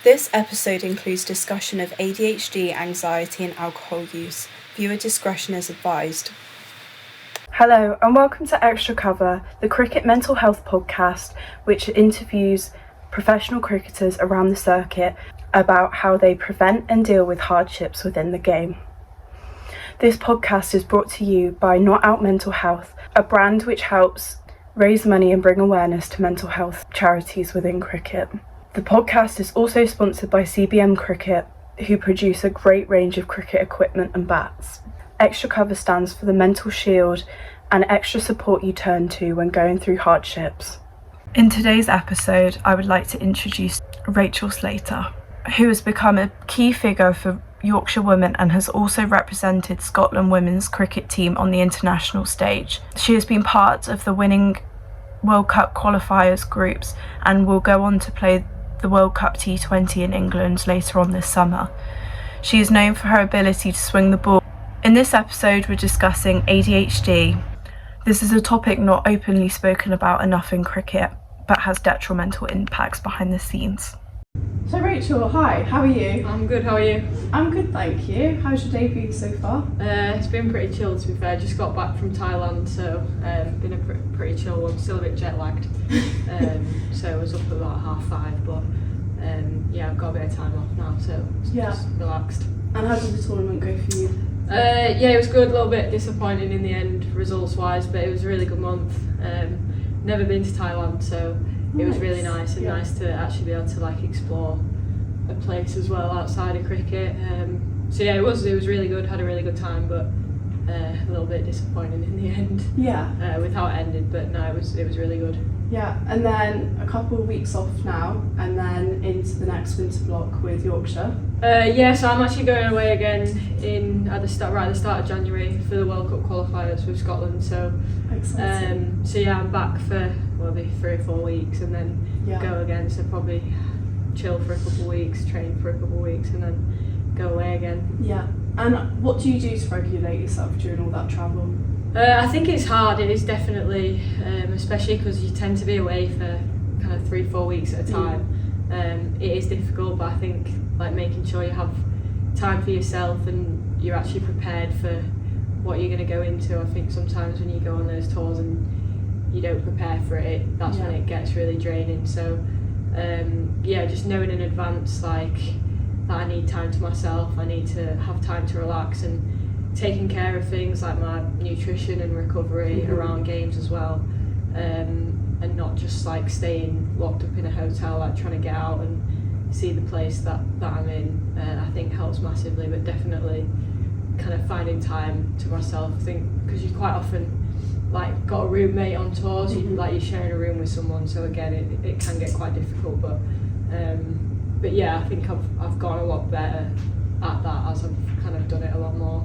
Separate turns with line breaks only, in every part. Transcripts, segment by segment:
This episode includes discussion of ADHD, anxiety and alcohol use. Viewer discretion is advised. Hello and welcome to Extra Cover, the cricket mental health podcast, which interviews professional cricketers around the circuit about how they prevent and deal with hardships within the game. This podcast is brought to you by Not Out Mental Health, a brand which helps raise money and bring awareness to mental health charities within cricket. The podcast is also sponsored by CBM Cricket, who produce a great range of cricket equipment and bats. Extra Cover stands for the mental shield and extra support you turn to when going through hardships. In today's episode, I would like to introduce Rachel Slater, who has become a key figure for Yorkshire Women and has also represented Scotland women's cricket team on the international stage. She has been part of the winning World Cup qualifiers groups and will go on to play the World Cup T20 in England later on this summer. She is known for her ability to swing the ball. In this episode, we're discussing ADHD. This is a topic not openly spoken about enough in cricket, but has detrimental impacts behind the scenes.
So Rachel, hi, how are you?
I'm good, how are you?
I'm good, thank you. How's your day been so far?
It's been pretty chill, to be fair. Just got back from Thailand, so been a pretty chill one. Still a bit jet lagged, so I was up at about 5:30, but yeah, I've got a bit of time off now, so just relaxed.
And how did the tournament go for you?
Yeah, it was good. A little bit disappointing in the end, results-wise, but it was a really good month. Never been to Thailand, so it was really nice and nice to actually be able to explore a place as well outside of cricket. So yeah, it was really good. Had a really good time, but a little bit disappointing in the end.
Yeah.
With how it ended, but no, it was really good.
Yeah, and then a couple of weeks off now, and then into the next winter block with Yorkshire.
Yeah, so I'm actually going away again at the start of January for the World Cup qualifiers with Scotland. So
Exciting.
so yeah, I'm back for maybe 3 or 4 weeks, and then go again. So probably chill for a couple of weeks, train for a couple of weeks, and then go away again.
Yeah. And what do you do to regulate yourself during all that travel?
I think it's hard. It is definitely, especially because you tend to be away for kind of 3-4 weeks at a time. It is difficult, but I think making sure you have time for yourself and you're actually prepared for what you're going to go into. I think sometimes when you go on those tours and you don't prepare for it, that's when it gets really draining. So just knowing in advance that I need time to myself, I need to have time to relax, and taking care of things like my nutrition and recovery around games as well, and not just staying locked up in a hotel, trying to get out and see the place that I'm in. I think helps massively, but definitely kind of finding time to myself. I think because you quite often got a roommate on tours, you're sharing a room with someone, so again it can get quite difficult, but yeah, I think I've gotten a lot better at that as I've kind of done it a lot more.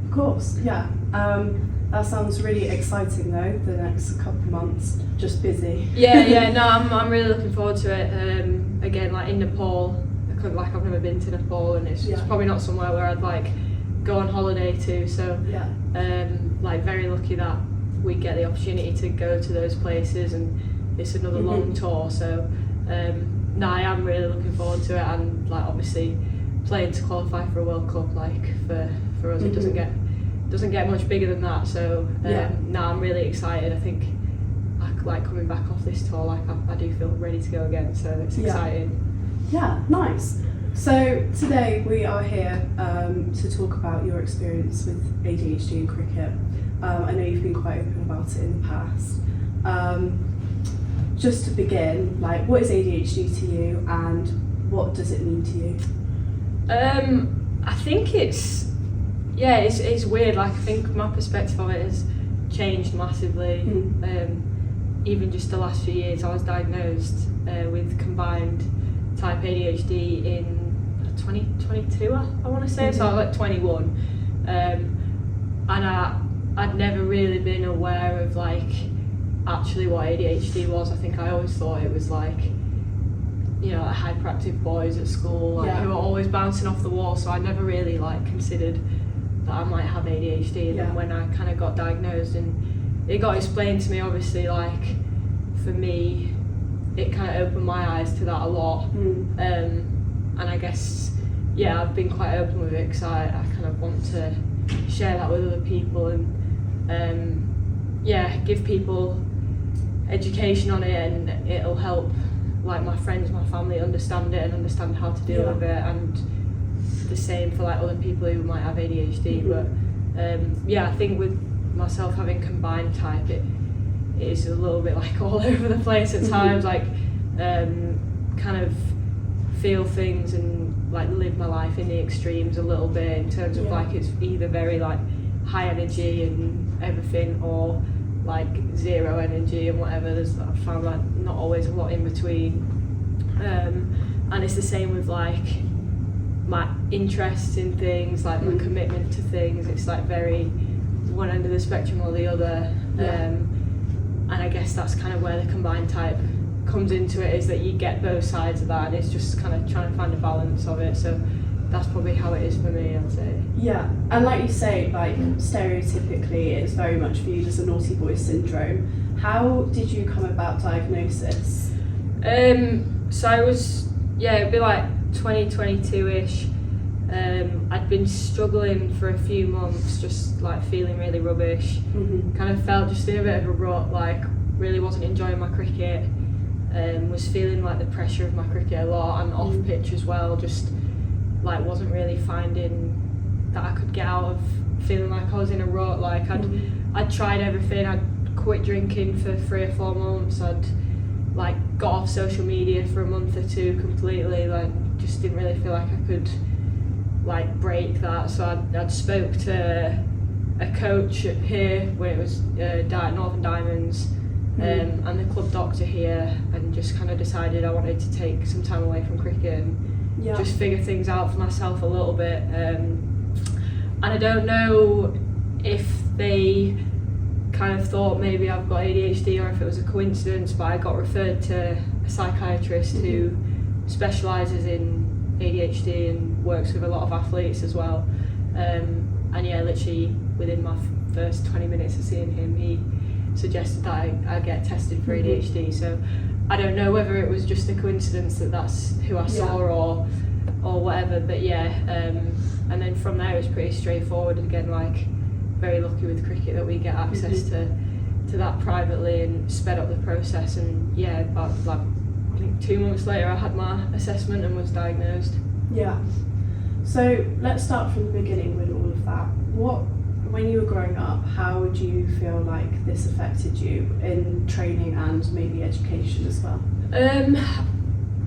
Of course, yeah. That sounds really exciting though, the next couple of months, just busy.
No, I'm really looking forward to it. Again, in Nepal, I've never been to Nepal, and it's probably not somewhere where I'd go on holiday to, so very lucky that we get the opportunity to go to those places, and it's another long tour, so I am really looking forward to it, and obviously playing to qualify for a World Cup, for us it doesn't get much bigger than that, so I'm really excited. I think coming back off this tour, I do feel ready to go again, so it's exciting.
Yeah, nice. So today we are here to talk about your experience with ADHD and cricket. I know you've been quite open about it in the past. Just to begin, what is ADHD to you, and what does it mean to you?
I think it's weird. I think my perspective of it has changed massively. Even just the last few years, I was diagnosed with combined type ADHD in 2022, I want to say, so I was 21, and I'd never really been aware of actually what ADHD was. I think I always thought it was hyperactive boys at school who were always bouncing off the wall, so I never really considered that I might have ADHD. And then when I kind of got diagnosed and it got explained to me, obviously for me it kind of opened my eyes to that a lot. And I guess, yeah, I've been quite open with it because I kind of want to share that with other people and give people education on it, and it'll help like my friends, my family understand it and understand how to deal with it, and the same for like other people who might have ADHD. But I think with myself having combined type, it is a little bit like all over the place at times, like kind of feel things and like live my life in the extremes a little bit in terms of like it's either very like high energy and everything, or like zero energy and whatever. I found like not always a lot in between, and it's the same with like my interest in things, like my commitment to things. It's like very one end of the spectrum or the other, and I guess that's kind of where the combined type comes into it, is that you get both sides of that, and it's just kind of trying to find a balance of it. So that's probably how it is for me, I'd say.
Yeah, and like you say, like stereotypically it's very much viewed as a naughty boy syndrome. How did you come about diagnosis?
So I was, it'd be like 2022-ish. I'd been struggling for a few months, just like feeling really rubbish. Kind of felt just in a bit of a rut, like really wasn't enjoying my cricket. Was feeling like the pressure of my cricket a lot, and off pitch as well, just like wasn't really finding that I could get out of feeling like I was in a rut. Like I'd tried everything. I'd quit drinking for 3 or 4 months. I'd like got off social media for a month or 2 completely, like just didn't really feel like I could like break that. So I'd spoke to a coach here when it was Northern Diamonds, and the club doctor here, and just kind of decided I wanted to take some time away from cricket and just figure things out for myself a little bit. And I don't know if they kind of thought maybe I've got ADHD or if it was a coincidence, but I got referred to a psychiatrist who specialises in ADHD and works with a lot of athletes as well. And literally within my first 20 minutes of seeing him, he suggested that I get tested for ADHD. So I don't know whether it was just a coincidence that that's who I saw or whatever, but and then from there it was pretty straightforward again. Like very lucky with cricket that we get access to that privately, and sped up the process. And about like I think 2 months later I had my assessment and was diagnosed.
So let's start from the beginning with all of that. When you were growing up, how would you feel like this affected you in training and maybe education as well?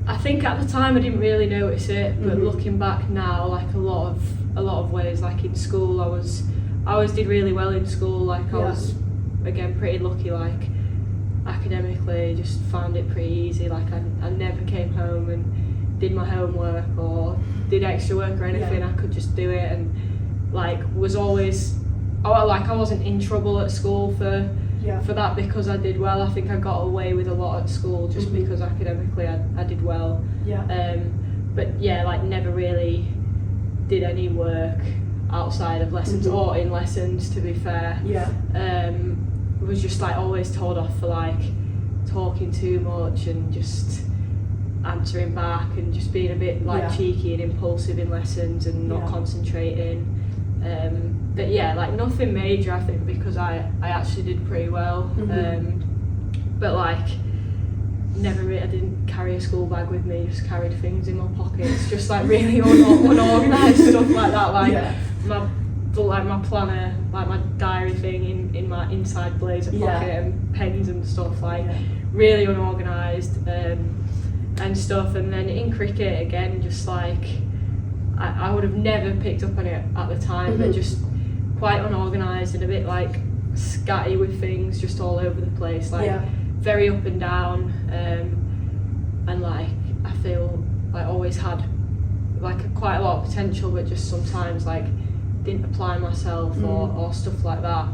I think at the time I didn't really notice it, but looking back now, like a lot of ways, like in school, I always did really well in school. Like I was again pretty lucky, like academically just found it pretty easy. Like I never came home and did my homework or did extra work or anything. I could just do it, and like was always I wasn't in trouble at school for that because I did well. I think I got away with a lot at school just because academically I did well. But like never really did any work outside of lessons or in lessons, to be fair. Was just like always told off for like talking too much and just answering back and just being a bit like cheeky and impulsive in lessons and not concentrating. But like nothing major, I think, because I actually did pretty well. But like I didn't carry a school bag with me, just carried things in my pockets, just like really unorganised stuff like that. Like my planner, like my diary thing in my inside blazer pocket, and pens and stuff, like really unorganised and stuff. And then in cricket again, just like I would have never picked up on it at the time, but just quite unorganised and a bit like scatty with things just all over the place, like very up and down, and like I feel like always had like quite a lot of potential, but just sometimes like didn't apply myself or stuff like that.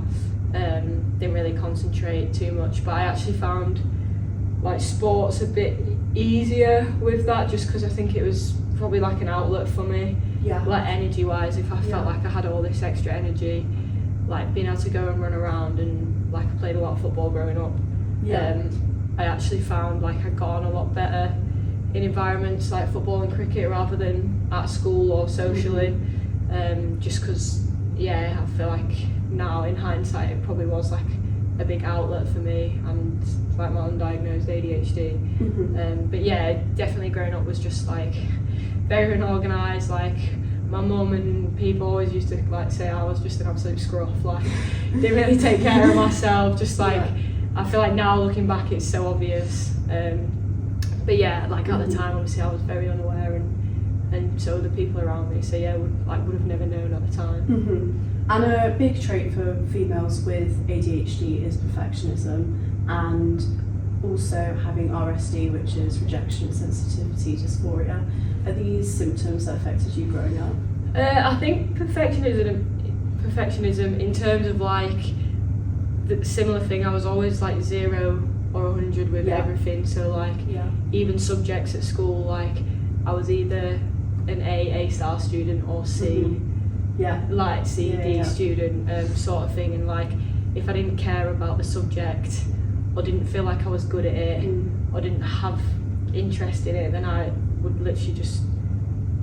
Didn't really concentrate too much, but I actually found like sports a bit easier with that, just because I think it was probably like an outlet for me, like energy wise. If I felt like I had all this extra energy, like being able to go and run around, and like I played a lot of football growing up, I actually found like I got on a lot better in environments like football and cricket rather than at school or socially. Just because, I feel like now in hindsight it probably was like a big outlet for me and like my undiagnosed ADHD. But yeah, definitely growing up was just like very unorganised. Like my mum and people always used to like say I was just an absolute scruff, like didn't really take care of myself, just like I feel like now looking back it's so obvious. But yeah, like at the time obviously I was very unaware and so were the people around me, so yeah, would have never known at the time.
And a big trait for females with ADHD is perfectionism, and also having RSD, which is rejection sensitivity dysphoria. Are these symptoms that affected you growing up?
I think perfectionism in terms of like the similar thing, I was always like 0 or 100 with everything, so like even subjects at school, like I was either an A-star student or C, like C-D student sort of thing, and like if I didn't care about the subject or didn't feel like I was good at it or didn't have interest in it, then I would literally just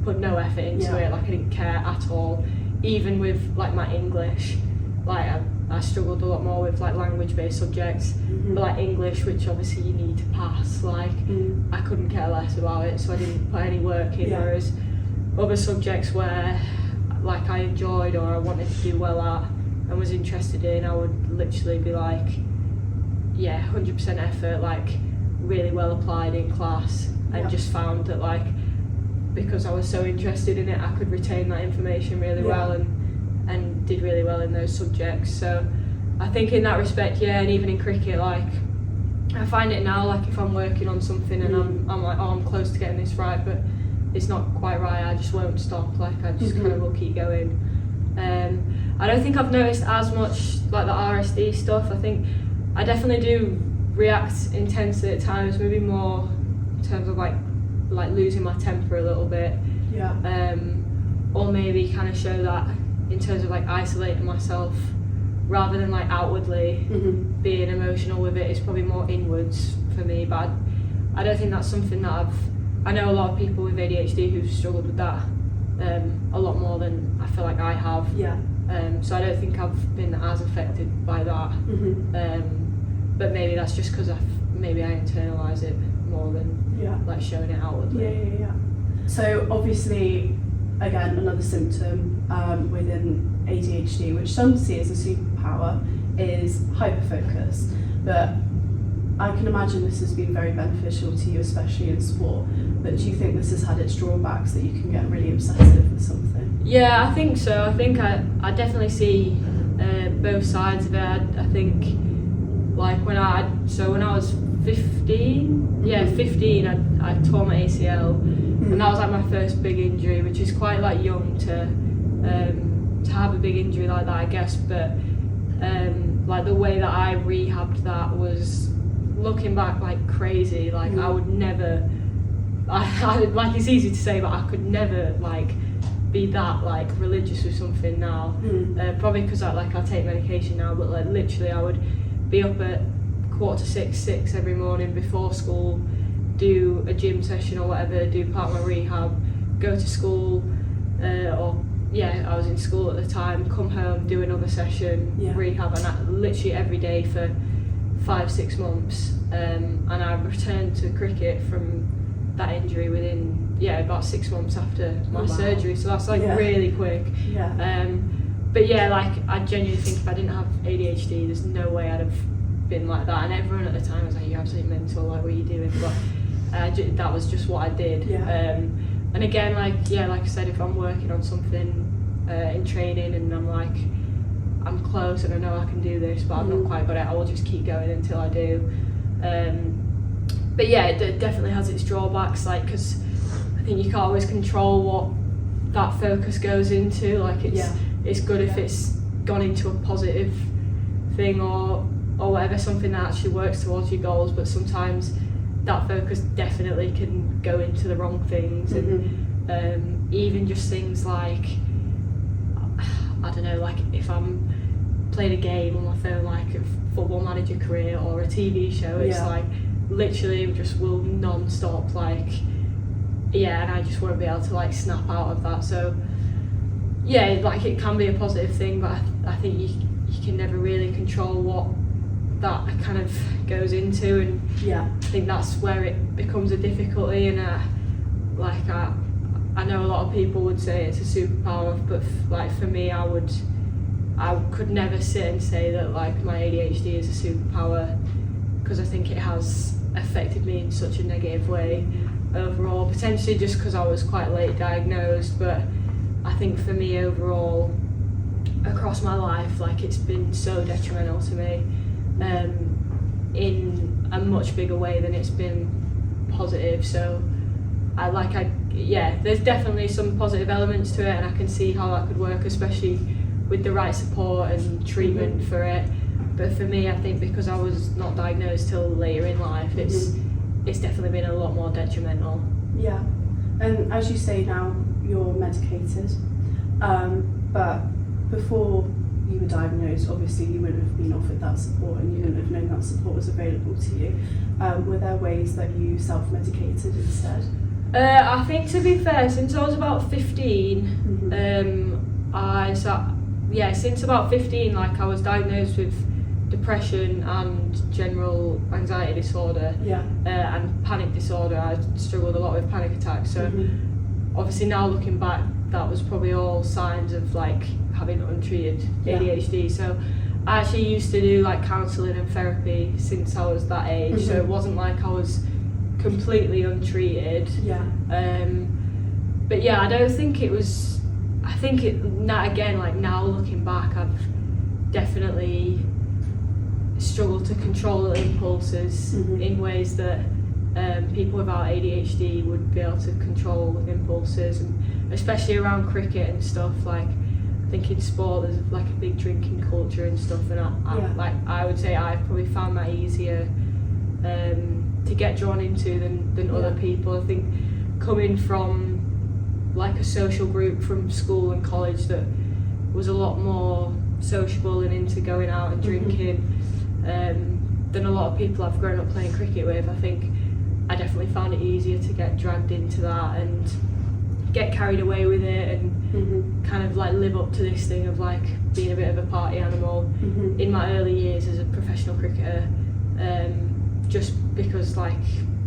put no effort into it, like I didn't care at all. Even with like my English, like I struggled a lot more with like language-based subjects, but like English, which obviously you need to pass, like I couldn't care less about it, so I didn't put any work in. Whereas other subjects where like I enjoyed or I wanted to do well at and was interested in, I would literally be like 100% effort, like really well applied in class, and just found that like because I was so interested in it I could retain that information really well and did really well in those subjects. So I think in that respect, and even in cricket, like I find it now, like if I'm working on something and I'm like, I'm close to getting this right, but it's not quite right, I just won't stop, like I just kind of will keep going. I don't think I've noticed as much like the RSD stuff. I think I definitely do react intensely at times, maybe more in terms of like losing my temper a little bit, or maybe kind of show that in terms of like isolating myself rather than like outwardly being emotional with it. It's probably more inwards for me, but I don't think that's something that I know a lot of people with ADHD who've struggled with that a lot more than I feel like I have. So I don't think I've been as affected by that. But maybe that's just because maybe I internalise it more than like showing it outwardly.
So obviously, again, another symptom within ADHD, which some see as a superpower, is hyperfocus. But I can imagine this has been very beneficial to you, especially in sport. But do you think this has had its drawbacks, that you can get really obsessive with something?
Yeah, I think so. I think I definitely see both sides of it. I think like when I was 15, 15, I tore my ACL, and that was like my first big injury, which is quite like young to have a big injury like that, I guess. But like the way that I rehabbed that was, looking back, like crazy. Like I would never, I like it's easy to say, but I could never like be that like religious with something now. Probably because I take medication now, but like literally I would be up at 5:45, 6 every morning before school, do a gym session or whatever, do part of my rehab, go to school, I was in school at the time, come home, do another session, rehab, and I, literally every day for 5-6 months. And I returned to cricket from that injury within about 6 months after my surgery, so that's like really quick. But like I genuinely think if I didn't have ADHD, there's no way I'd have been like that, and everyone at the time was like, you're absolutely mental, like what are you doing? But that was just what I did. And again, like I said, if I'm working on something in training and I'm like, I'm close and I know I can do this, but I'm not quite got it, I will just keep going until I do. But it definitely has its drawbacks, like, because I think you can't always control what that focus goes into. Like it's good if it's gone into a positive thing or whatever, something that actually works towards your goals, but sometimes that focus definitely can go into the wrong things. And even just things like, I don't know, like if I'm playing a game on my phone, like a Football Manager career or a TV show, it's like literally just will non-stop, like, yeah, and I just won't be able to like snap out of that. So yeah, like it can be a positive thing, but I think you can never really control what that kind of goes into, and
yeah,
I think that's where it becomes a difficulty. And I know a lot of people would say it's a superpower, but like for me, I could never sit and say that like my ADHD is a superpower, because I think it has affected me in such a negative way overall, potentially just because I was quite late diagnosed, but I think for me overall across my life, like it's been so detrimental to me in a much bigger way than it's been positive. So there's definitely some positive elements to it, and I can see how that could work, especially with the right support and treatment for it. But for me, I think because I was not diagnosed till later in life, it's definitely been a lot more detrimental.
Yeah, and as you say now, you're medicated, but before you were diagnosed, obviously you wouldn't have been offered that support, and you wouldn't have known that support was available to you. Were there ways that you self-medicated instead?
I think, to be fair, since I was about 15, since about 15, like I was diagnosed with depression and general anxiety disorder, and panic disorder. I struggled a lot with panic attacks. So obviously now looking back, that was probably all signs of like having untreated ADHD. So I actually used to do like counselling and therapy since I was that age. So it wasn't like I was completely untreated. But yeah, I don't think it was. I think now looking back, I've definitely struggled to control impulses in ways that people without ADHD would be able to control impulses, and especially around cricket and stuff. Like I think in sport there's like a big drinking culture and stuff, and I would say I've probably found that easier to get drawn into than other people. I think coming from like a social group from school and college that was a lot more sociable and into going out and drinking than a lot of people I've grown up playing cricket with, I think I definitely found it easier to get dragged into that and get carried away with it, and kind of like live up to this thing of like being a bit of a party animal in my early years as a professional cricketer, just because like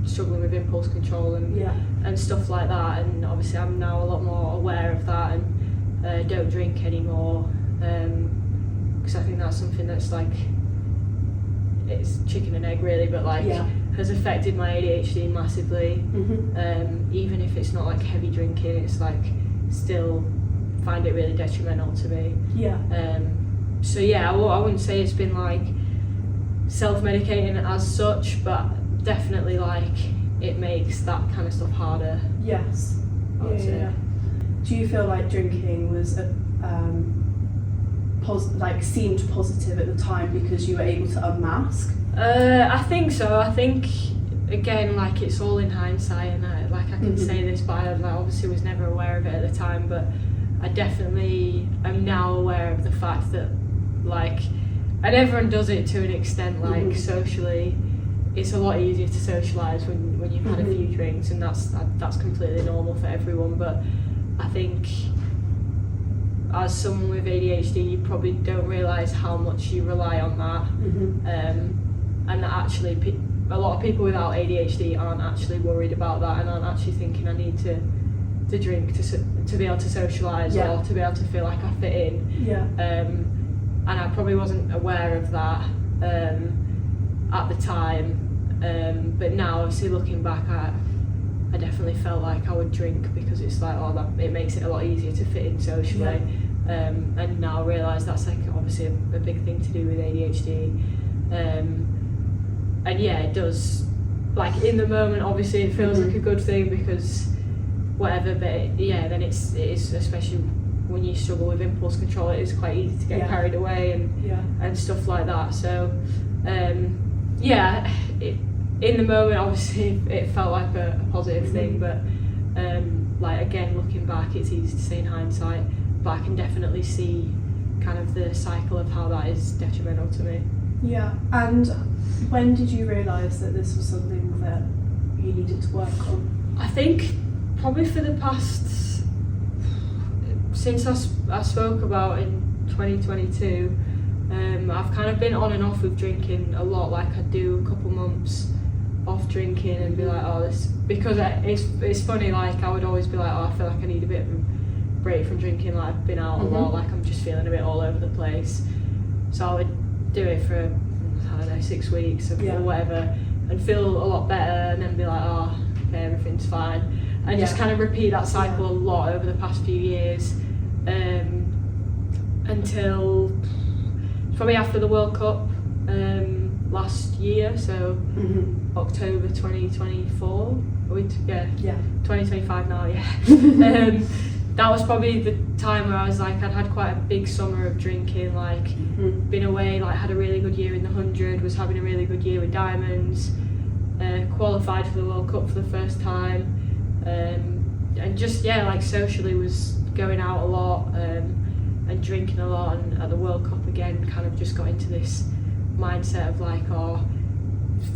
struggling with impulse control and stuff like that. And obviously I'm now a lot more aware of that, and don't drink anymore, because I think that's something that's like, it's chicken and egg really, but like has affected my ADHD massively. Even if it's not like heavy drinking, it's like still find it really detrimental to me. So yeah, I wouldn't say it's been like self-medicating as such, but definitely like it makes that kind of stuff harder.
Yes. Do you feel like drinking was seemed positive at the time because you were able to unmask?
I think so. I think again, like it's all in hindsight, and I can say this, but I obviously was never aware of it at the time. But I definitely am now aware of the fact that like, and everyone does it to an extent. Like socially, it's a lot easier to socialise when you've had a few drinks, and that's completely normal for everyone. But I think as someone with ADHD, you probably don't realise how much you rely on that, and that actually a lot of people without ADHD aren't actually worried about that, and aren't actually thinking I need to drink to be able to socialise or to be able to feel like I fit in. And I probably wasn't aware of that at the time, but now obviously looking back, I definitely felt like I would drink because it's like, it makes it a lot easier to fit in socially. And now I realise that's like obviously a big thing to do with ADHD. And yeah, it does, like in the moment obviously it feels like a good thing because whatever, but then it is, especially when you struggle with impulse control, it is quite easy to get carried away and stuff like that. So in the moment obviously it felt like a positive thing, but like again looking back, it's easy to say in hindsight, but I can definitely see kind of the cycle of how that is detrimental to me.
Yeah, and when did you realise that this was something that you needed to work on?
I think probably for the past, since I spoke about in 2022, I've kind of been on and off with drinking a lot. Like I'd do a couple months off drinking and be like, oh, this, because it's funny, like I would always be like, oh, I feel like I need a bit of a break from drinking, like I've been out a lot, like I'm just feeling a bit all over the place. So I would do it for, I don't know, 6 weeks or whatever, and feel a lot better, and then be like, oh, okay, everything's fine. And just kind of repeat that cycle a lot over the past few years, until probably after the World Cup last year, so October 2024, 2025 now, that was probably the time where I was like, I'd had quite a big summer of drinking, like been away, like had a really good year in the 100, was having a really good year with diamonds, qualified for the World Cup for the first time, and just like socially was going out a lot, and drinking a lot, and at the World Cup again kind of just got into this mindset of like, oh,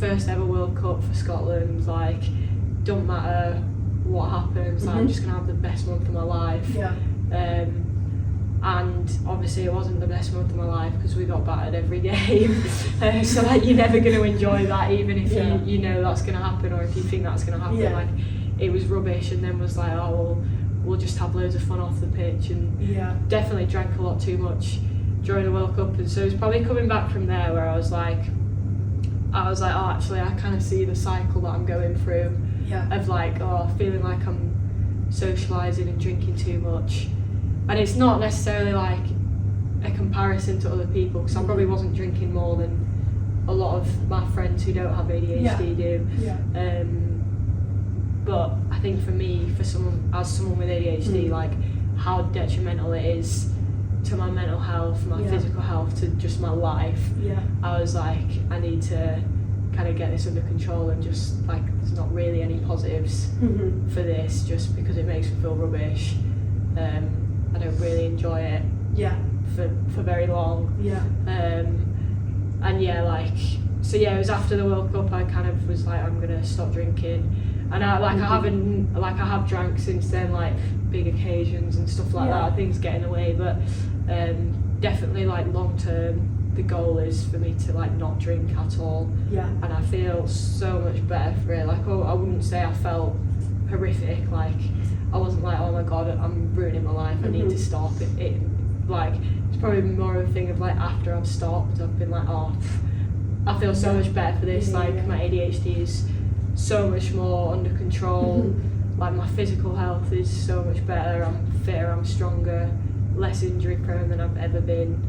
first ever World Cup for Scotland, like don't matter what happens, like, I'm just gonna have the best month of my life. And obviously it wasn't the best month of my life because we got battered every game, so like you're never going to enjoy that, even if you know that's going to happen, or if you think that's going to happen. Like it was rubbish, and then was like, oh well, we'll just have loads of fun off the pitch, and definitely drank a lot too much during the World Cup. And so it's probably coming back from there where I was like, oh, actually I kind of see the cycle that I'm going through, of like, oh, feeling like I'm socialising and drinking too much. And it's not necessarily like a comparison to other people, because I probably wasn't drinking more than a lot of my friends who don't have ADHD do. But I think for me, someone with ADHD, like how detrimental it is to my mental health, my physical health, to just my life. I was like, I need to kind of get this under control, and just like there's not really any positives for this, just because it makes me feel rubbish. I don't really enjoy it for very long. And it was after the World Cup I kind of was like, I'm gonna stop drinking, and I have drank since then, like big occasions and stuff like that, things get in the way, but definitely like long term the goal is for me to like not drink at all. And I feel so much better for it. Like, I wouldn't say I felt horrific, like I wasn't like, oh my god, I'm ruining my life, I need to stop. It like, it's probably more of a thing of like, after I've stopped, I've been like, oh, I feel so much better for this. Like my ADHD is so much more under control. Like my physical health is so much better. I'm fitter, I'm stronger, less injury prone than I've ever been.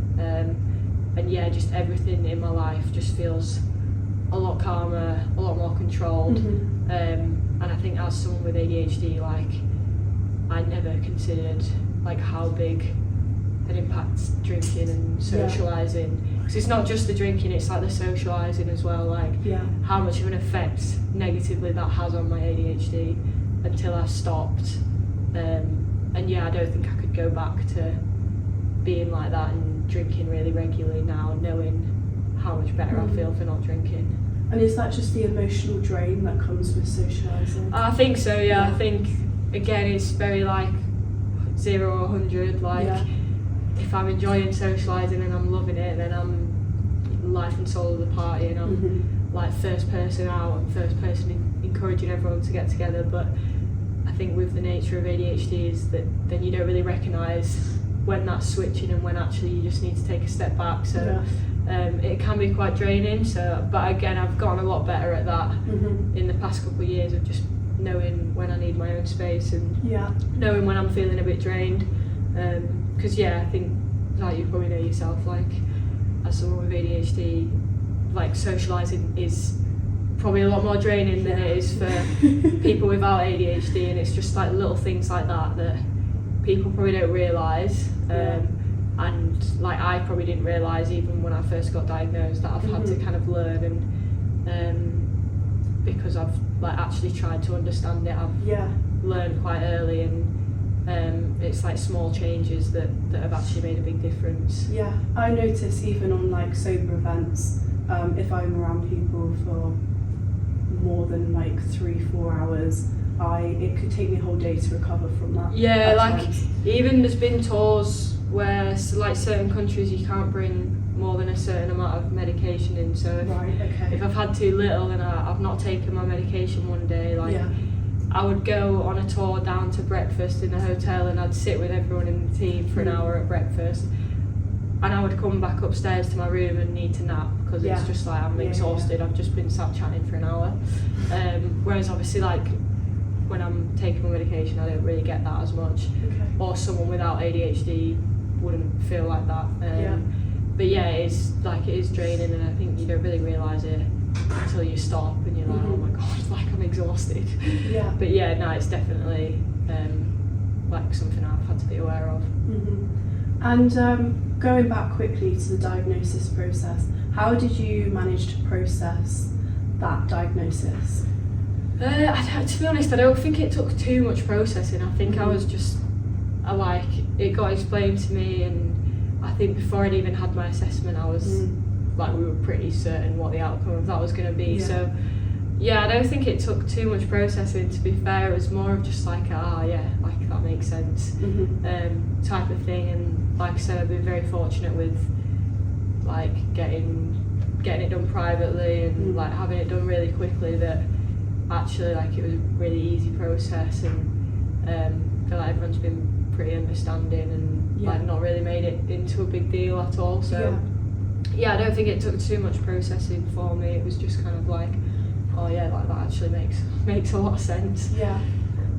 And just everything in my life just feels a lot calmer, a lot more controlled. And I think as someone with ADHD, like I never considered like how big an impact drinking and socialising, because it's not just the drinking, it's like the socialising as well, like how much of an effect negatively that has on my ADHD until I stopped. And I don't think I could go back to being like that and drinking really regularly now, knowing how much better I feel for not drinking.
And is that just the emotional drain that comes with socialising? I
think so, I think again it's very like 0 or 100, like if I'm enjoying socialising and I'm loving it, then I'm life and soul of the party, and I'm like first person out and first person encouraging everyone to get together. But I think with the nature of ADHD is that then you don't really recognise when that's switching and when actually you just need to take a step back. So it can be quite draining. So, but again, I've gotten a lot better at that in the past couple of years, of just knowing when I need my own space and knowing when I'm feeling a bit drained. Because I think, like you probably know yourself, like as someone with ADHD, like socialising is probably a lot more draining than it is for people without ADHD, and it's just like little things like that that people probably don't realise. And like I probably didn't realise even when I first got diagnosed that I've had to kind of learn, and because I've like actually tried to understand it, I've learned quite early, and it's like small changes that have actually made a big difference.
Yeah, I notice even on like sober events, if I'm around people for more than like 3-4 hours, it could take me a whole day to recover from that.
Yeah, like
times.
even there's been tours where like certain countries you can't bring more than a certain amount of medication in. So if I've had too little and I've not taken my medication one day, like I would go on a tour down to breakfast in the hotel and I'd sit with everyone in the team for an hour at breakfast, and I would come back upstairs to my room and need to nap because it's just like I'm exhausted. I've just been sat chatting for an hour. Whereas obviously like when I'm taking my medication I don't really get that as much. Or someone without ADHD wouldn't feel like that. But yeah, it is draining, and I think you don't really realise it until you stop and you're like, oh my god, like I'm exhausted. But yeah, no, it's definitely like something I've had to be aware of.
And going back quickly to the diagnosis process, how did you manage to process that diagnosis?
To be honest, I don't think it took too much processing. I think I was just like, it got explained to me, and I think before I'd even had my assessment I was like, we were pretty certain what the outcome of that was going to be. So yeah, I don't think it took too much processing, to be fair. It was more of just like, like that makes sense type of thing. And like I said, I've been very fortunate with like getting it done privately and like having it done really quickly, that actually like it was a really easy process, and I feel like everyone's been pretty understanding and like not really made it into a big deal at all. So yeah, I don't think it took too much processing for me. It was just kind of like, oh yeah, like that actually makes a lot of sense. Yeah.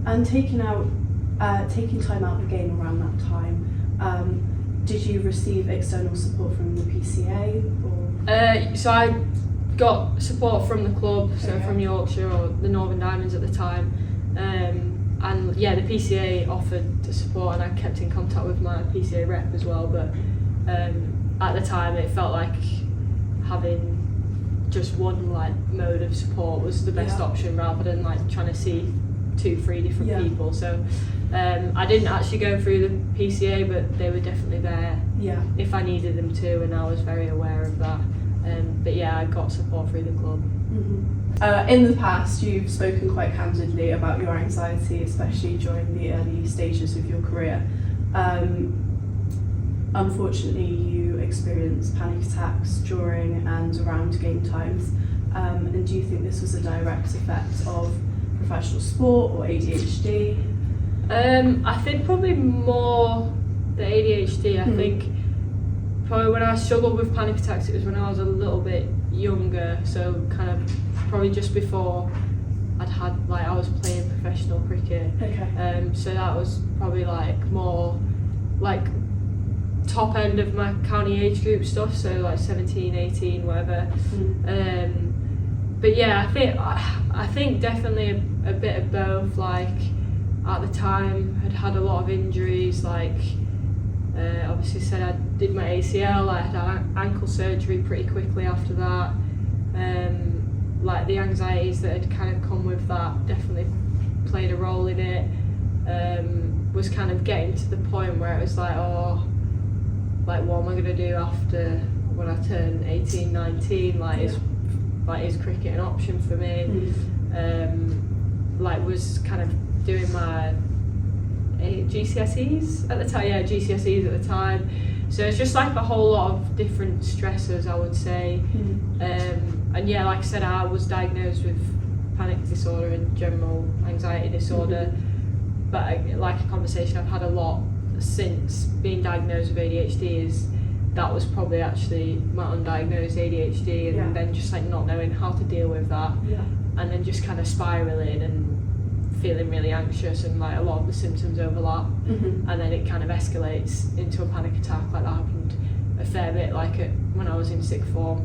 And taking time out of the game around that time, did you receive external support from the PCA or?
So I got support from the club, so from Yorkshire, or the Northern Diamonds at the time, and yeah, the PCA offered the support, and I kept in contact with my PCA rep as well. But at the time, it felt like having just one like mode of support was the best option, rather than like trying to see 2-3 different people. So I didn't actually go through the PCA, but they were definitely there if I needed them to, and I was very aware of that. But yeah, I got support through the club.
In the past, you've spoken quite candidly about your anxiety, especially during the early stages of your career. Unfortunately, you experienced panic attacks during and around game times. And do you think this was a direct effect of professional sport or ADHD?
I think probably more the ADHD. I think probably when I struggled with panic attacks, it was when I was a little bit younger, so kind of probably just before I was playing professional cricket. So that was probably like more like top end of my county age group stuff, so like 17, 18, whatever. But yeah, I think definitely a bit of both. Like at the time, had a lot of injuries. Like obviously said I did my ACL. I had ankle surgery pretty quickly after that. Like the anxieties that had kind of come with that definitely played a role in it. Was kind of getting to the point where it was like, oh, like what am I gonna do after when I turn 18, 19? Is cricket an option for me? Like was kind of doing my GCSEs at the time. Yeah, GCSEs at the time. So it's just like a whole lot of different stressors, I would say. And yeah, like I said, I was diagnosed with panic disorder and general anxiety disorder. But like a conversation I've had a lot since being diagnosed with ADHD is that was probably actually my undiagnosed ADHD, and then just like not knowing how to deal with that, and then just kind of spiraling and feeling really anxious, and like a lot of the symptoms overlap, and then it kind of escalates into a panic attack. Like that happened a fair bit, like when I was in sixth form,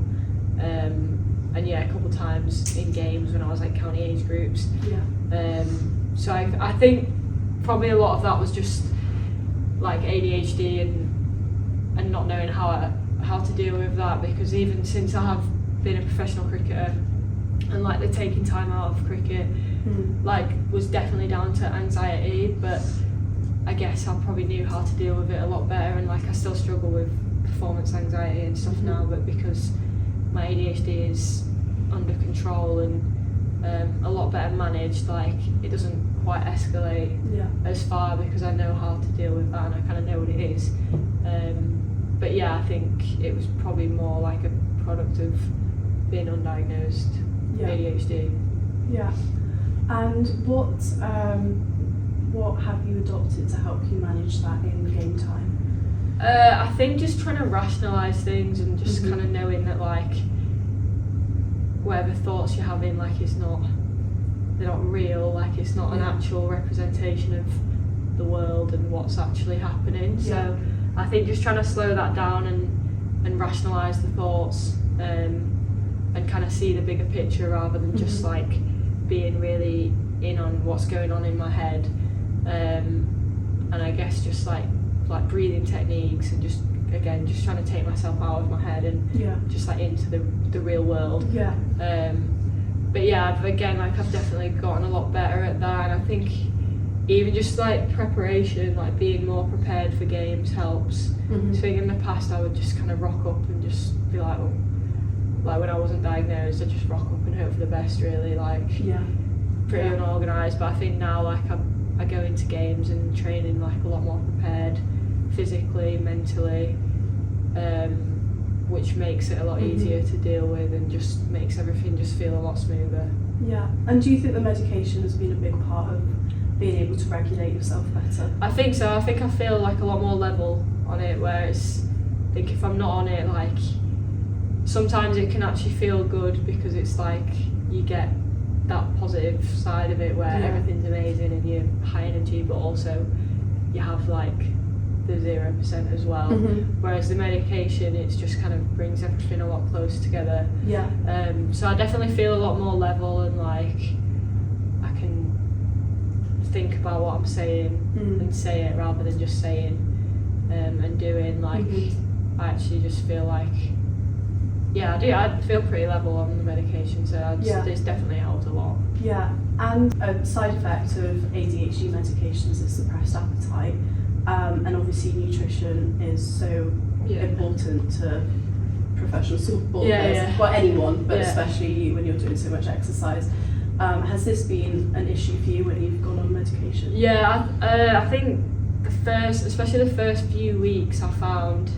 and yeah, a couple of times in games when I was like county age groups. So I think probably a lot of that was just like ADHD and not knowing how to deal with that, because even since I have been a professional cricketer, and like the taking time out of cricket like was definitely down to anxiety, but I guess I probably knew how to deal with it a lot better, and like I still struggle with performance anxiety and stuff now, but because my ADHD is under control and a lot better managed, like it doesn't quite escalate as far because I know how to deal with that and I kind of know what it is. But yeah, I think it was probably more like a product of being undiagnosed ADHD.
Yeah. And what have you adopted to help you manage that in game time?
I think just trying to rationalise things and just kind of knowing that like whatever thoughts you're having, like they're not real, like it's not an actual representation of the world and what's actually happening. So I think just trying to slow that down and rationalise the thoughts and kind of see the bigger picture rather than just like being really in on what's going on in my head. And I guess just like breathing techniques and just trying to take myself out of my head and just like into the real world. But yeah, I've definitely gotten a lot better at that, and I think even just like preparation, like being more prepared for games helps. So I think in the past I would just kind of rock up and just be like, well, like when I wasn't diagnosed, I'd just rock up and hope for the best, really, like pretty unorganised. But I think now like I go into games and training like a lot more prepared physically, mentally, which makes it a lot easier to deal with and just makes everything just feel a lot smoother.
Yeah. And do you think the medication has been a big part of being able to regulate yourself better?
I think so. I think I feel like a lot more level on it, whereas I think if I'm not on it, like sometimes it can actually feel good because it's like you get that positive side of it where everything's amazing and you're high energy, but also you have like the 0% as well. Whereas the medication, it's just kind of brings everything a lot closer together. So I definitely feel a lot more level and like I can think about what I'm saying and say it rather than just saying and doing. Like I actually just feel like I feel pretty level on the medication, so it's definitely helped a lot.
Yeah, and a side effect of ADHD medications is suppressed appetite, and obviously nutrition is so important to professional sport players, well anyone, but especially you when you're doing so much exercise. Has this been an issue for you when you've gone on medication?
Yeah, I think especially the first few weeks, I found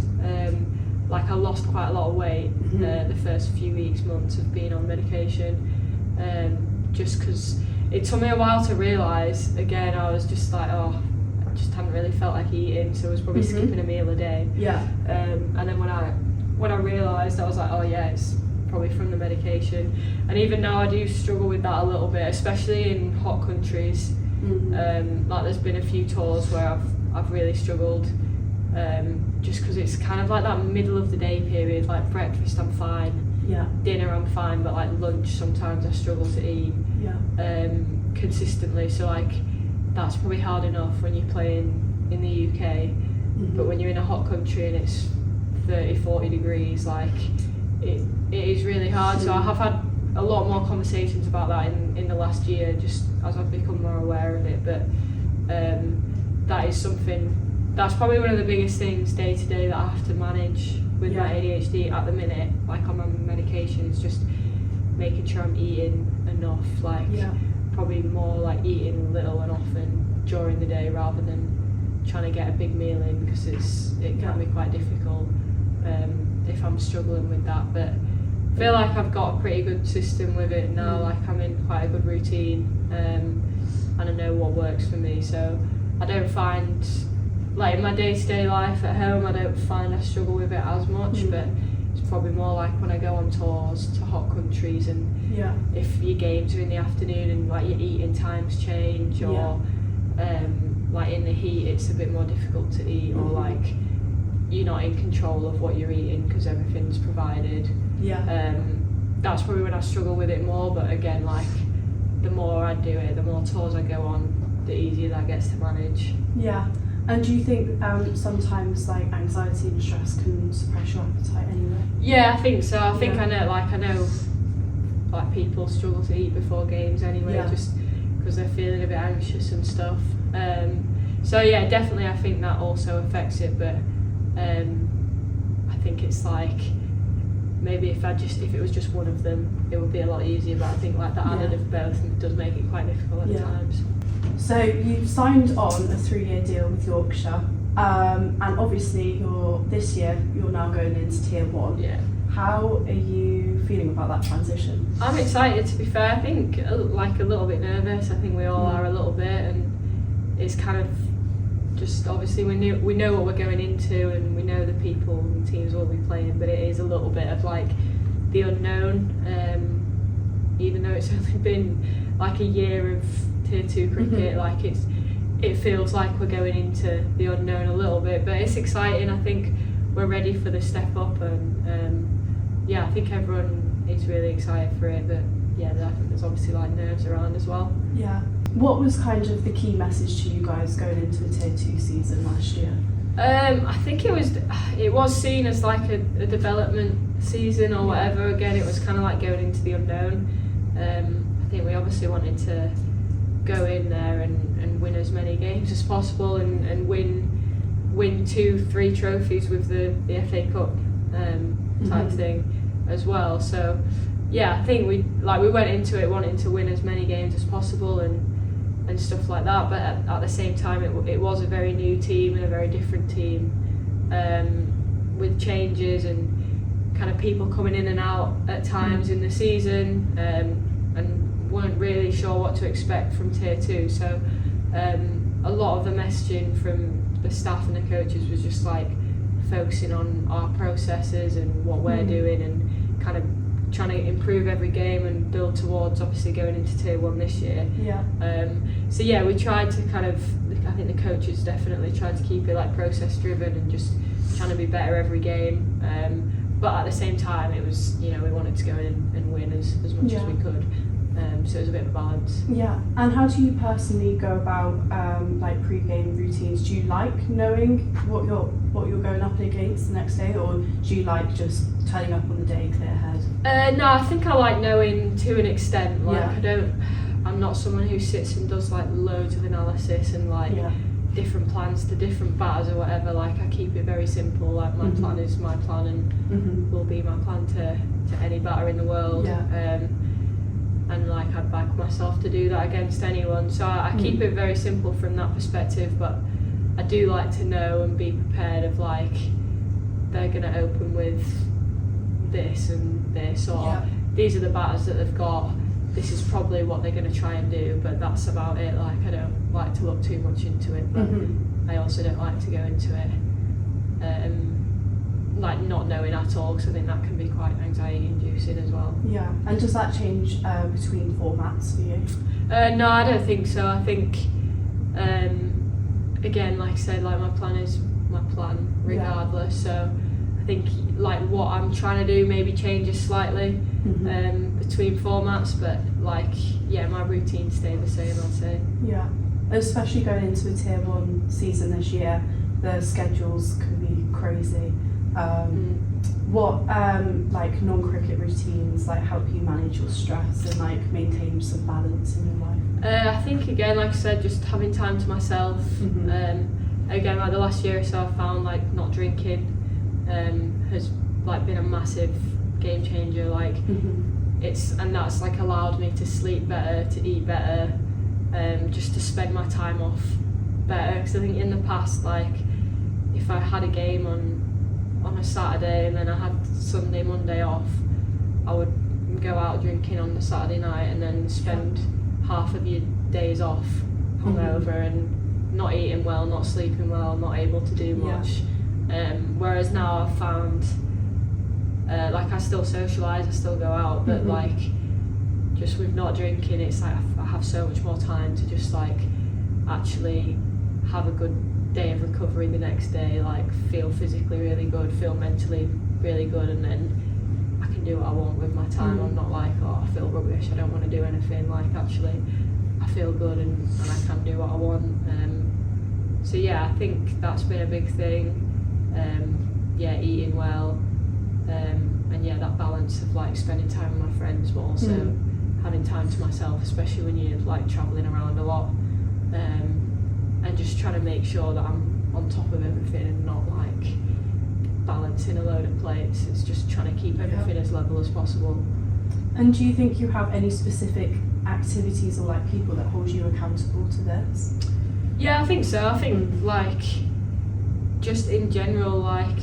like I lost quite a lot of weight the first few months of being on medication, just because it took me a while to realise. Again, I was just like, I just hadn't really felt like eating, so I was probably skipping a meal a day. And then when I realised, I was like, it's probably from the medication. And even now I do struggle with that a little bit, especially in hot countries. Like there's been a few tours where I've really struggled, just because it's kind of like that middle of the day period. Like breakfast I'm fine, dinner I'm fine, but like lunch sometimes I struggle to eat consistently. So like that's probably hard enough when you're playing in the UK, but when you're in a hot country and it's 30-40 degrees, like it is really hard. So I have had a lot more conversations about that in the last year, just as I've become more aware of it. But that is something, that's probably one of the biggest things day to day that I have to manage with my ADHD at the minute, like on my medication, is just making sure I'm eating enough, like probably more like eating little and often during the day rather than trying to get a big meal in, because it can be quite difficult if I'm struggling with that. But I feel like I've got a pretty good system with it now, like I'm in quite a good routine, and I know what works for me, so I don't find, like in my day-to-day life at home, I don't find I struggle with it as much, but it's probably more like when I go on tours to hot countries and if your games are in the afternoon and like your eating times change, or like in the heat it's a bit more difficult to eat, or like you're not in control of what you're eating because everything's provided. That's probably when I struggle with it more, but again, like the more I do it, the more tours I go on, the easier that gets to manage.
And do you think sometimes like anxiety and stress can suppress your appetite anyway?
I think so. I think I know like people struggle to eat before games anyway, just because they're feeling a bit anxious and stuff. So So yeah, definitely I think that also affects it, but I think it's like maybe if it was just one of them, it would be a lot easier, but I think like the added of both does make it quite difficult at times.
So you've signed on a 3-year deal with Yorkshire, and obviously this year you're now going into Tier 1.
Yeah.
How are you feeling about that transition?
I'm excited, to be fair. I think like a little bit nervous. I think we all are a little bit, and it's kind of just obviously we know what we're going into, and we know the people and teams we'll be playing, but it is a little bit of like the unknown. Even though it's only been like a year of Tier 2 cricket, like it feels like we're going into the unknown a little bit, but it's exciting. I think we're ready for the step up, and I think everyone is really excited for it, but I think there's obviously like nerves around as well.
Yeah. What was kind of the key message to you guys going into a Tier 2 season last year?
I think it was seen as like a development season or whatever. Again, it was kind of like going into the unknown. I think we obviously wanted to go in there and win as many games as possible, and win 2-3 trophies with the FA Cup type thing as well. So I think we went into it wanting to win as many games as possible and stuff like that, but at the same time it was a very new team and a very different team, with changes and kind of people coming in and out at times in the season, and weren't really sure what to expect from Tier 2. So a lot of the messaging from the staff and the coaches was just like focusing on our processes and what we're doing, and kind of trying to improve every game and build towards obviously going into Tier 1 this year. We tried to kind of, I think the coaches definitely tried to keep it like process driven and just trying to be better every game, but at the same time it was, we wanted to go in and win as much as we could. So it was a bit of a balance. Yeah,
and how do you personally go about like pre-game routines? Do you like knowing what you're going up against the next day, or do you like just turning up on the day clear head?
No, I think I like knowing to an extent. Like I'm not someone who sits and does like loads of analysis and like different plans to different batters or whatever. Like I keep it very simple. Like my plan is my plan, and will be my plan to any batter in the world. And like I'd back myself to do that against anyone, so I keep it very simple from that perspective, but I do like to know and be prepared of like they're going to open with this and this, or these are the batters that they've got, this is probably what they're going to try and do, but that's about it. Like I don't like to look too much into it, but I also don't like to go into it like not knowing at all, because I think that can be quite anxiety inducing as well.
Yeah, and does that change between formats for you?
No, I don't think so. I think again, like I said, like my plan is my plan regardless. So I think like what I'm trying to do maybe changes slightly between formats, but like my routine stays the same, I'd say.
Yeah, especially going into a Tier 1 season this year, the schedules can be crazy. What like non-cricket routines like help you manage your stress and like maintain some balance in your life?
I think again, like I said, just having time to myself. Again, like the last year or so, I found like not drinking has like been a massive game changer. Like and that's like allowed me to sleep better, to eat better, just to spend my time off better. Because I think in the past, like if I had a game on a Saturday and then I had Sunday, Monday off, I would go out drinking on the Saturday night and then spend half of your days off hungover and not eating well, not sleeping well, not able to do much. Whereas now I've found like I still socialise, I still go out, but like just with not drinking, it's like I have so much more time to just like actually have a good day of recovery the next day, like feel physically really good, feel mentally really good, and then I can do what I want with my time. I'm not like, oh, I feel rubbish, I don't want to do anything. Like actually I feel good and I can do what I want. So I think that's been a big thing. Eating well, and that balance of like spending time with my friends, but also having time to myself, especially when you're like travelling around a lot. and just trying to make sure that I'm on top of everything and not like balancing a load of plates. It's just trying to keep everything as level as possible.
And do you think you have any specific activities or like people that hold you accountable to this?
Yeah, I think so. I think like just in general, like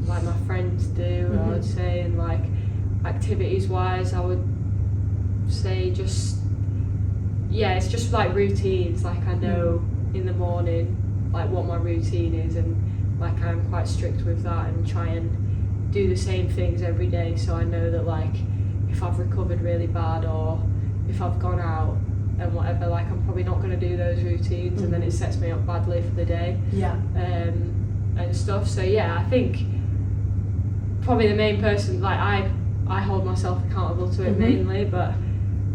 my friends do, I would say, and like activities wise, I would say just it's just like routines. Like I know in the morning like what my routine is, and like I'm quite strict with that and try and do the same things every day, so I know that like if I've recovered really bad or if I've gone out and whatever, like I'm probably not going to do those routines and then it sets me up badly for the day and stuff. So yeah, I think probably the main person, like I hold myself accountable to it mainly, but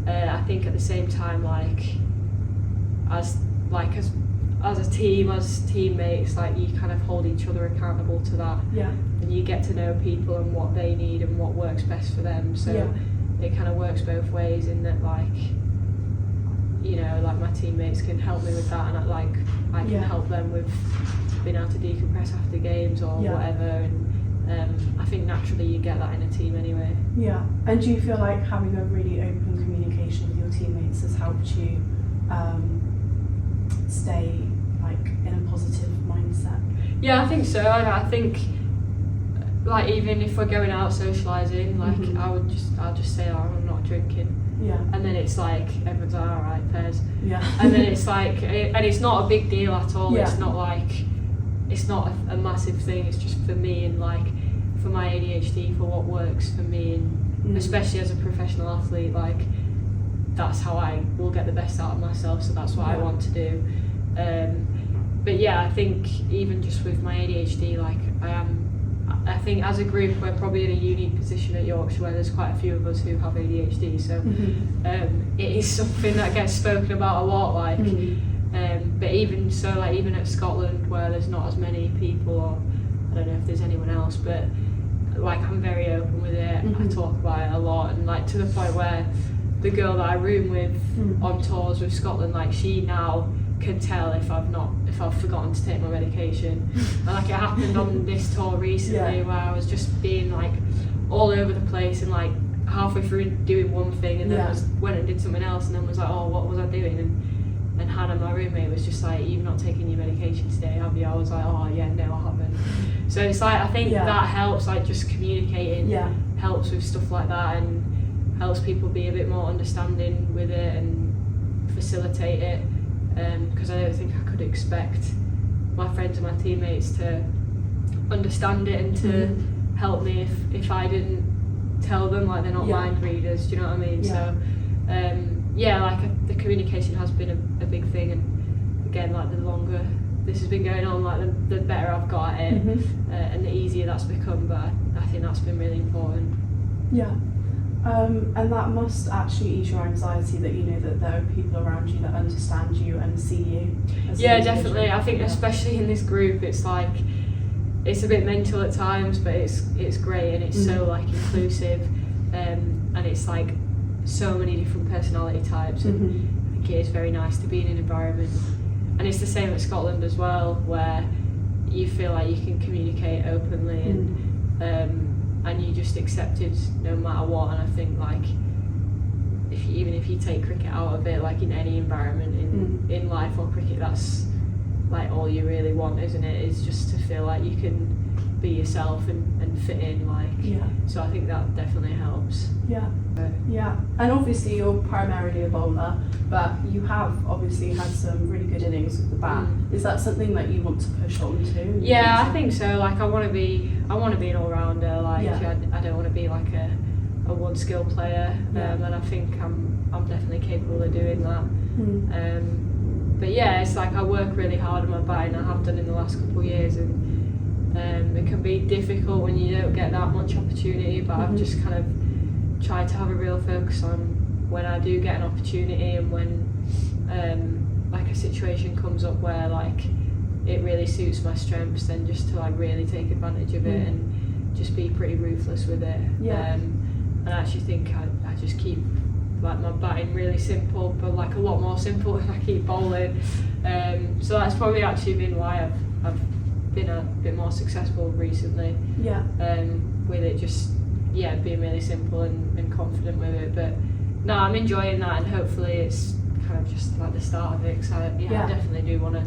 I think at the same time, like as a team, as teammates, like you kind of hold each other accountable to that, and you get to know people and what they need and what works best for them, so it kind of works both ways in that, like, you know, like my teammates can help me with that, and I can help them with being able to decompress after games or whatever, and I think naturally you get that in a team anyway.
Yeah, and do you feel like having a really open communication with your teammates has helped you stay like in a positive mindset?
Yeah, I think so. I think like even if we're going out socialising, like I'll just say, oh, I'm not drinking.
Yeah.
And then it's like everyone's like, all right, Pez.
Yeah.
And then it's like, and it's not a big deal at all.
Yeah.
It's not like, it's not a massive thing. It's just for me and like for my ADHD, for what works for me, and especially as a professional athlete, like that's how I will get the best out of myself. So that's what I want to do. But yeah, I think even just with my ADHD, like I think as a group we're probably in a unique position at Yorkshire where there's quite a few of us who have ADHD, so it is something that gets spoken about a lot, like but even so, like even at Scotland where there's not as many people, or I don't know if there's anyone else, but like I'm very open with it. I talk about it a lot, and like to the point where the girl that I room with on tours with Scotland, like she now can tell if I've forgotten to take my medication. And like it happened on this tour recently where I was just being like all over the place and like halfway through doing one thing and then went and did something else and then was like, oh, what was I doing? And Hannah, my roommate, was just like, you've not taken your medication today, have you? I was like, oh yeah, no, I haven't. So it's like I think that helps, like just communicating helps with stuff like that and helps people be a bit more understanding with it and facilitate it. Because I don't think I could expect my friends and my teammates to understand it and to help me if I didn't tell them, like they're not mind readers, do you know what I mean? So like the communication has been a big thing, and again, like the longer this has been going on, like the better I've got at it, and the easier that's become, but I think that's been really important.
Yeah. And that must actually ease your anxiety, that you know that there are people around you that understand you and see you as
definitely. I think especially in this group, it's like it's a bit mental at times, but it's great, and it's so like inclusive, and it's like so many different personality types, and I think it is very nice to be in an environment. And it's the same at Scotland as well, where you feel like you can communicate openly and you just accepted no matter what. And I think like even if you take cricket out of it, like in any environment in life or cricket, that's like all you really want, isn't it? Is just to feel like you can be yourself and fit in, like so I think that definitely helps. And obviously you're primarily a bowler, but you have obviously had some really good innings with the bat. Is that something that you want to push on to? I think so. Like I want to be an all-rounder, like I don't want to be like a one skill player, and I think I'm definitely capable of doing that. But it's like I work really hard on my batting. I have done in the last couple of years, and it can be difficult when you don't get that much opportunity, but I've just kind of tried to have a real focus on when I do get an opportunity, and when like a situation comes up where like it really suits my strengths, then just to like really take advantage of it and just be pretty ruthless with it. And I actually think I just keep like my batting really simple, but like a lot more simple if I keep bowling. So that's probably actually been why I've been a bit more successful recently.
Yeah.
With it just being really simple and confident with it. But no, I'm enjoying that, and hopefully it's kind of just like the start of it. Because I definitely do want to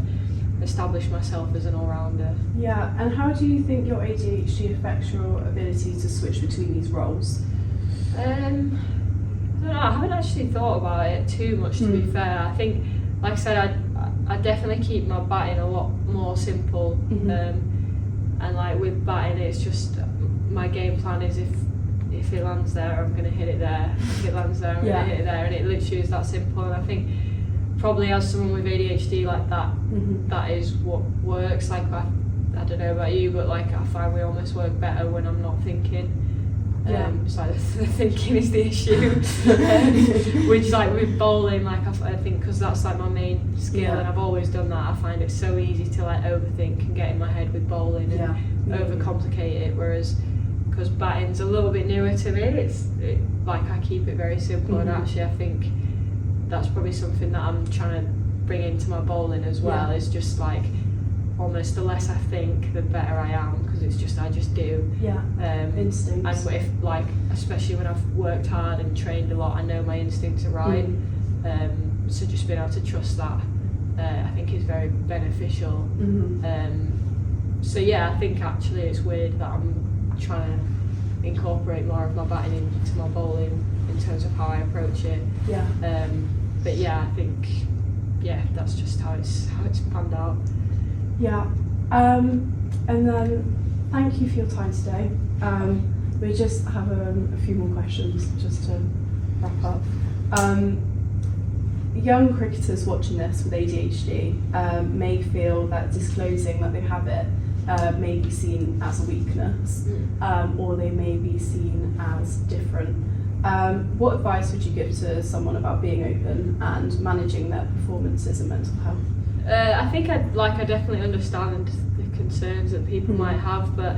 establish myself as an all-rounder.
Yeah, and how do you think your ADHD affects your ability to switch between these roles?
I don't know, I haven't actually thought about it too much, to be fair. I think, like I said, I definitely keep my batting a lot more simple. And like with batting, it's just my game plan is if it lands there, I'm going to hit it there. If it lands there, I'm going to hit it there, and it literally is that simple. And I think probably as someone with ADHD like that, that is what works. Like I don't know about you, but like I find we almost work better when I'm not thinking. So the thinking is the issue. Which like with bowling, like I think because that's like my main skill, and I've always done that. I find it so easy to like overthink and get in my head with bowling and overcomplicate it. Whereas because batting's a little bit newer to me, like I keep it very simple, and actually I think that's probably something that I'm trying to bring into my bowling as well. Is just like almost the less I think, the better I am, because it's just I just do.
Instincts.
And if like, especially when I've worked hard and trained a lot, I know my instincts are right. So just being able to trust that, I think is very beneficial. So I think actually it's weird that I'm trying to incorporate more of my batting into my bowling in terms of how I approach it. But I think that's just how it's panned out.
And then thank you for your time today. We just have a few more questions just to wrap up. Young cricketers watching this with ADHD may feel that disclosing that they have it may be seen as a weakness, or they may be seen as different. What advice would you give to someone about being open and managing their performances and mental health?
I think I definitely understand the concerns that people might have, but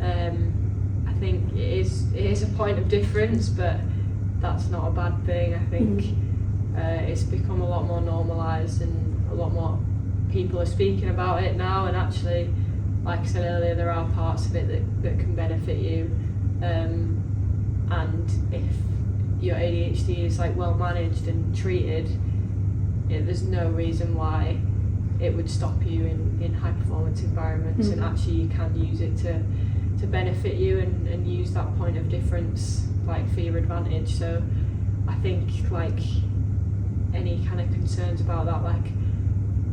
I think it is a point of difference, but that's not a bad thing. I think it's become a lot more normalised, and a lot more people are speaking about it now, and actually, like I said earlier, there are parts of it that can benefit you, and if your ADHD is like well managed and treated, there's no reason why it would stop you in high performance environments, and actually you can use it to benefit you and use that point of difference like for your advantage. So I think like any kind of concerns about that, like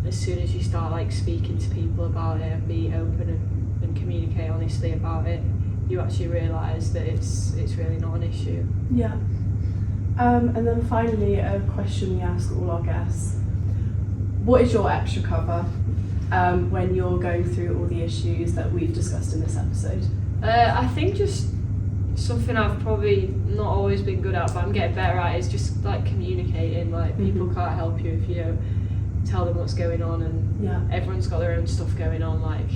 as soon as you start like speaking to people about it and be open and communicate honestly about it, you actually realise that it's really not an issue.
And then finally, a question we ask all our guests: what is your extra cover when you're going through all the issues that we've discussed in this episode?
I think just something I've probably not always been good at, but I'm getting better at, is just like communicating. Like people can't help you if you don't tell them what's going on, and everyone's got their own stuff going on. Like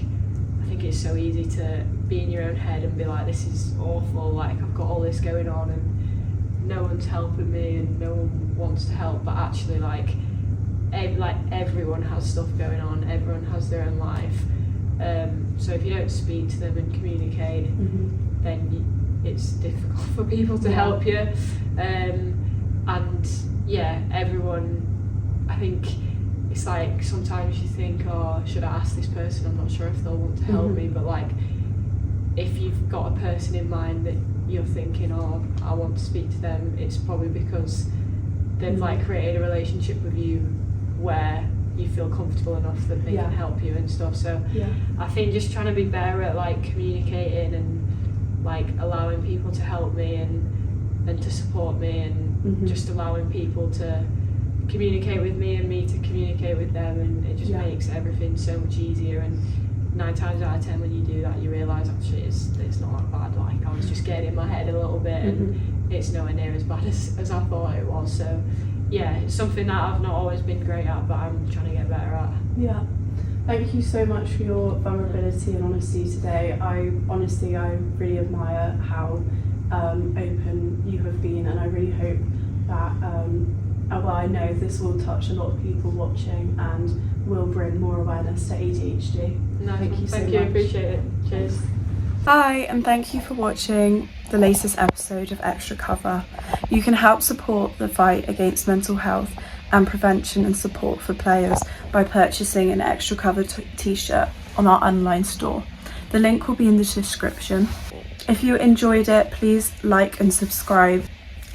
I think it's so easy to be in your own head and be like, this is awful, like I've got all this going on and no one's helping me and no one wants to help. But actually like everyone has stuff going on, everyone has their own life, so if you don't speak to them and communicate, then it's difficult for people to help you, and everyone, I think it's like sometimes you think, oh, should I ask this person, I'm not sure if they'll want to help me, but like if you've got a person in mind that you're thinking, oh, I want to speak to them, it's probably because they've like created a relationship with you where you feel comfortable enough that they can help you and stuff. So I think just trying to be better at like communicating and like allowing people to help me and to support me, and just allowing people to communicate with me and me to communicate with them, and it just makes everything so much easier. And 9 times out of 10 when you do that, you realise actually it's not that bad. Like I was just getting in my head a little bit, and it's nowhere near as bad as I thought it was. So it's something that I've not always been great at, but I'm trying to get better at.
Thank you so much for your vulnerability and honesty today. I really admire how open you have been, and I really hope that well, I know this will touch a lot of people watching and will bring more awareness to ADHD.
No,
Thank you so much.
Appreciate it. Cheers.
Bye, and thank you for watching the latest episode of Extra Cover. You can help support the fight against mental health and prevention and support for players by purchasing an Extra Cover t-shirt on our online store. The link will be in the description. If you enjoyed it, please like and subscribe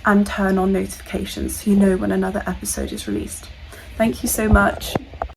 and turn on notifications so you know when another episode is released. Thank you so much.